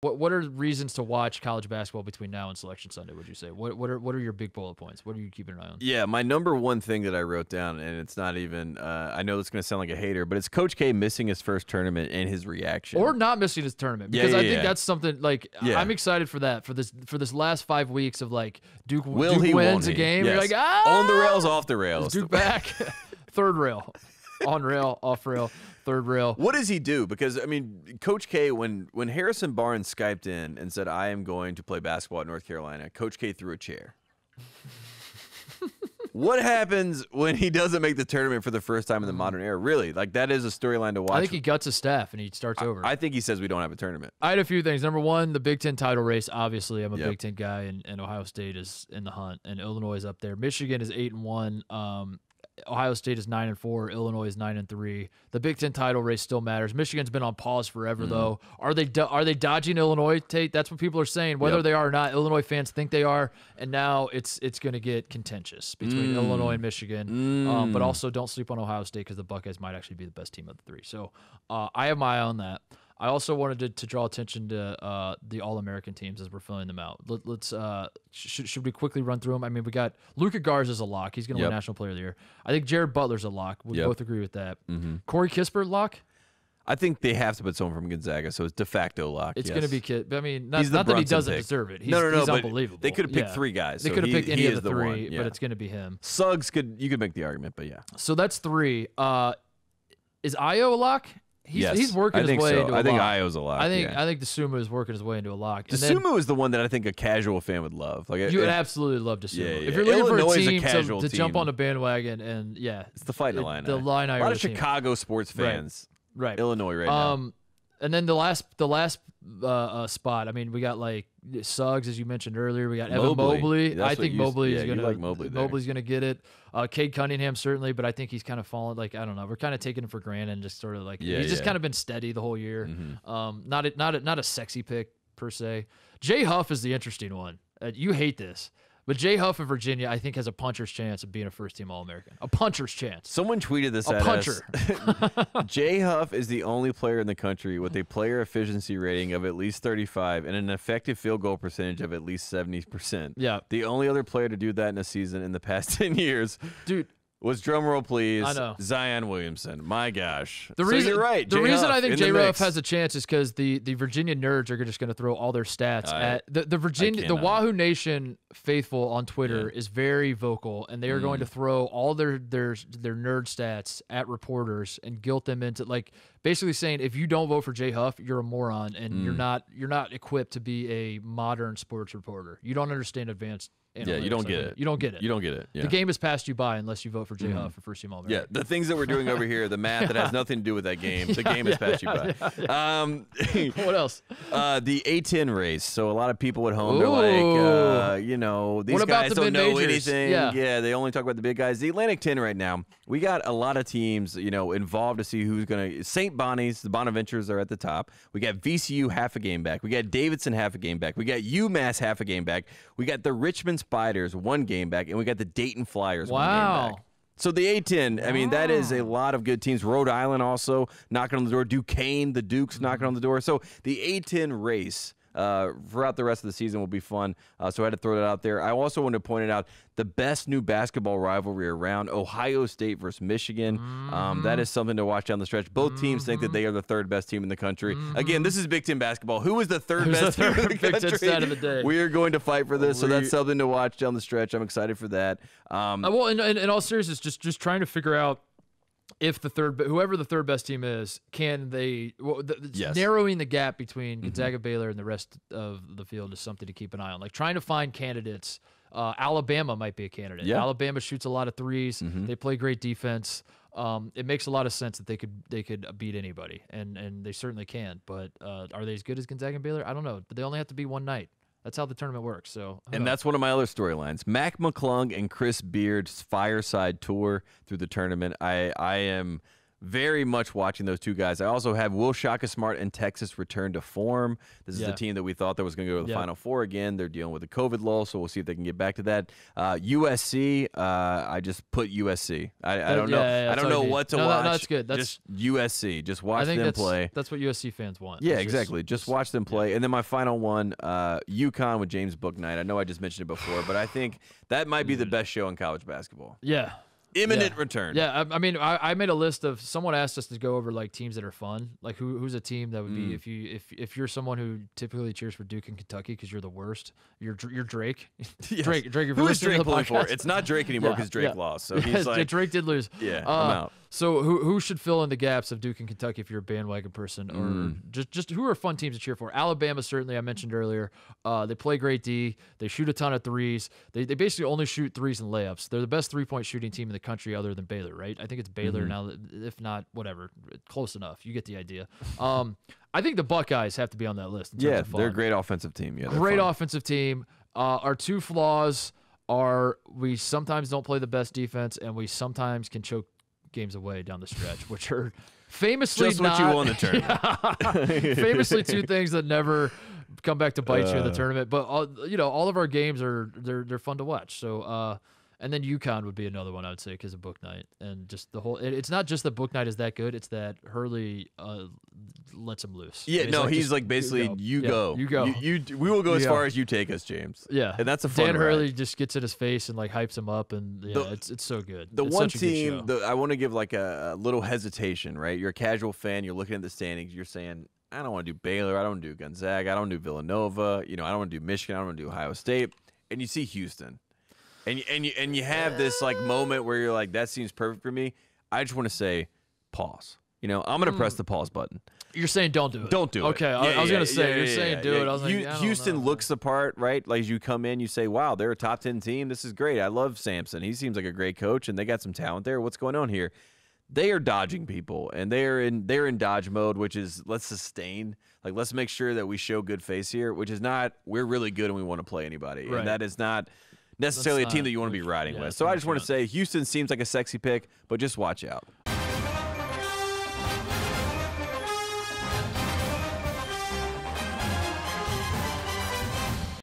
What are reasons to watch college basketball between now and Selection Sunday, would you say? What are your big bullet points? What are you keeping an eye on? Yeah, my number one thing that I wrote down, and it's not even, I know it's going to sound like a hater, but it's Coach K missing his first tournament and his reaction. Or not missing his tournament. Because I think that's something, like, I'm excited for that, for this last 5 weeks of, like, Duke wins a game. Yes. You're like, ah! On the rails, off the rails. Duke back. Third rail. On rail, off rail. Third rail. What does he do? Because, I mean, Coach K, when Harrison Barnes Skyped in and said, I am going to play basketball at North Carolina, Coach K threw a chair. What happens when he doesn't make the tournament for the first time in the modern era? Really? Like, that is a storyline to watch. I think he guts his staff and he starts over. I think he says we don't have a tournament. I had a few things. Number one, the Big Ten title race. Obviously, I'm a Big Ten guy, and Ohio State is in the hunt, and Illinois is up there. Michigan is 8-1. Ohio State is 9-4. Illinois is 9-3. The Big Ten title race still matters. Michigan's been on pause forever, though. Are they dodging Illinois, Tate? That's what people are saying. Whether they are or not, Illinois fans think they are, and now it's going to get contentious between Illinois and Michigan. But also, don't sleep on Ohio State because the Buckeyes might actually be the best team of the three. So I have my eye on that. I also wanted to draw attention to the All-American teams as we're filling them out. Let's should we quickly run through them? I mean, we got Luka Garza's a lock. He's going to win National Player of the Year. I think Jared Butler's a lock. We both agree with that. Corey Kispert, lock? I think they have to put someone from Gonzaga, so it's de facto lock. It's going to be I mean, not that he doesn't deserve it. He's unbelievable. They could have picked 3 guys. They so could have picked any of the 3, one. but it's going to be him. Suggs you could make the argument, but yeah. So that's 3. Is Io a lock? He's working his way into a lock. I think Io's a lock. I think Dosunmu is working his way into a lock. Dosunmu is the one that I think a casual fan would love. Like you would absolutely love Dosunmu. Yeah. If you're looking Illinois for a team to team. jump on the bandwagon, and it's the fight in Illini. The Illini a lot of Chicago sports fans. Right. Illinois right now. And then the last spot. I mean, we got like Suggs, as you mentioned earlier. We got Evan Mobley. I think Mobley's gonna get it. Cade Cunningham certainly, but I think he's kind of fallen. Like, I don't know. We're kind of taking him for granted and just sort of like he's just kind of been steady the whole year. Not a sexy pick per se. Jay Huff is the interesting one. You hate this. But Jay Huff of Virginia, I think, has a puncher's chance of being a first-team All-American. A puncher's chance. Someone tweeted this at us. Jay Huff is the only player in the country with a player efficiency rating of at least 35 and an effective field goal percentage of at least 70%. Yeah. The only other player to do that in a season in the past 10 years. Dude. Was drumroll please? I know. Zion Williamson. My gosh. You're right. The reason I think J. Ruff has a chance is because the Virginia nerds are just going to throw all their stats at the Wahoo Nation faithful on Twitter is very vocal, and they are going to throw all their nerd stats at reporters and guilt them into like basically saying if you don't vote for Jay Huff, you're a moron and you're not equipped to be a modern sports reporter. You don't understand advanced. Yeah, you don't get it. You don't get it. You don't get it. Yeah. The game has passed you by unless you vote for Jay Huff for first team All-American. Yeah, the things that we're doing over here, the math that has nothing to do with that game, the game has passed you by. What else? The A10 race. So a lot of people at home, they're like, these guys don't know anything. Yeah, they only talk about the big guys. The Atlantic 10 right now, we got a lot of teams, involved to see who's going to. St. Bonnie's, the Bonaventures are at the top. We got VCU half a game back. We got Davidson half a game back. We got UMass half a game back. We got the Richmond Spiders 1 game back, and we got the Dayton Flyers 1 game back. So the A10, I mean, that is a lot of good teams. Rhode Island also knocking on the door. Duquesne, the Dukes knocking on the door. So the A10 race throughout the rest of the season will be fun. So I had to throw that out there. I also wanted to point it out, the best new basketball rivalry around, Ohio State versus Michigan. That is something to watch down the stretch. Both teams think that they are the 3rd best team in the country. Again, this is Big Ten basketball. Who is the 3rd best team in the country? Stat of the day. We are going to fight for this, so that's something to watch down the stretch. I'm excited for that. Well, in all seriousness, just trying to figure out if whoever the 3rd best team is, can they narrowing the gap between Gonzaga, Baylor, and the rest of the field is something to keep an eye on. Like trying to find candidates. Alabama might be a candidate. Yeah. Alabama shoots a lot of threes. They play great defense. It makes a lot of sense that they could beat anybody, and they certainly can. But are they as good as Gonzaga and Baylor? I don't know. But they only have to be one night. That's how the tournament works. So, that's one of my other storylines. Mac McClung and Chris Beard's fireside tour through the tournament. I am very much watching those two guys. I also have Will Shaka Smart and Texas return to form. This is the team that we thought that was going to go to the Final Four again. They're dealing with a COVID lull, so we'll see if they can get back to that. USC, I just put USC. I don't know. I don't know what to watch. No, that's good. That's just USC. Just watch them play. That's what USC fans want. Yeah, exactly. Just watch them play. And then my final one, UConn with James Bouknight. I know I just mentioned it before, but I think that might be the best show in college basketball. Yeah. Imminent return. Yeah, I mean, I made a list of. Someone asked us to go over like teams that are fun. Like who's a team that would be if you're someone who typically cheers for Duke and Kentucky because you're the worst. You're Drake. Yes. Drake. Who is Drake pulling for? It's not Drake anymore because Drake lost. So he's like Drake did lose. Yeah, I'm out. So who should fill in the gaps of Duke and Kentucky if you're a bandwagon person, or just who are fun teams to cheer for? Alabama, certainly, I mentioned earlier. They play great D. They shoot a ton of threes. They basically only shoot threes and layups. They're the best 3-point shooting team in the country other than Baylor, right? I think it's Baylor now. If not, whatever, close enough. You get the idea. I think the Buckeyes have to be on that list. Yeah, they're a great offensive team. Yeah, great offensive team. Our two flaws are we sometimes don't play the best defense, and we sometimes can choke games away down the stretch, which are famously just what you want to turn. Famously two things that never come back to bite you in the tournament. But all of our games they're fun to watch. So and then UConn would be another one I would say because of Bouknight and just the whole. It's not just that Bouknight is that good; it's that Hurley lets him loose. Yeah, he's like basically you go. We will go as far as you take us, James. Yeah, and that's a fun Dan Hurley ride. just gets in his face and like hypes him up, and it's so good. The one team I want to give like a little hesitation, right? You're a casual fan. You're looking at the standings. You're saying, I don't want to do Baylor. I don't want to do Gonzaga. I don't want to do Villanova. I don't want to do Michigan. I don't want to do Ohio State. And you see Houston. And you have this like moment where you're like, that seems perfect for me. I just want to say, pause. I'm going to press the pause button. You're saying don't do it. Don't do it. Okay, I was going to say, you're saying do it. I was like, Houston looks the part, right? Like you come in, you say, wow, they're a top 10 team. This is great. I love Sampson. He seems like a great coach, and they got some talent there. What's going on here? They are dodging people, and they're in dodge mode, which is let's sustain. Like let's make sure that we show good face here, which is not we're really good and we want to play anybody. Right. And that is not necessarily a team that you want to be riding with. So I just want to say Houston seems like a sexy pick, but just watch out.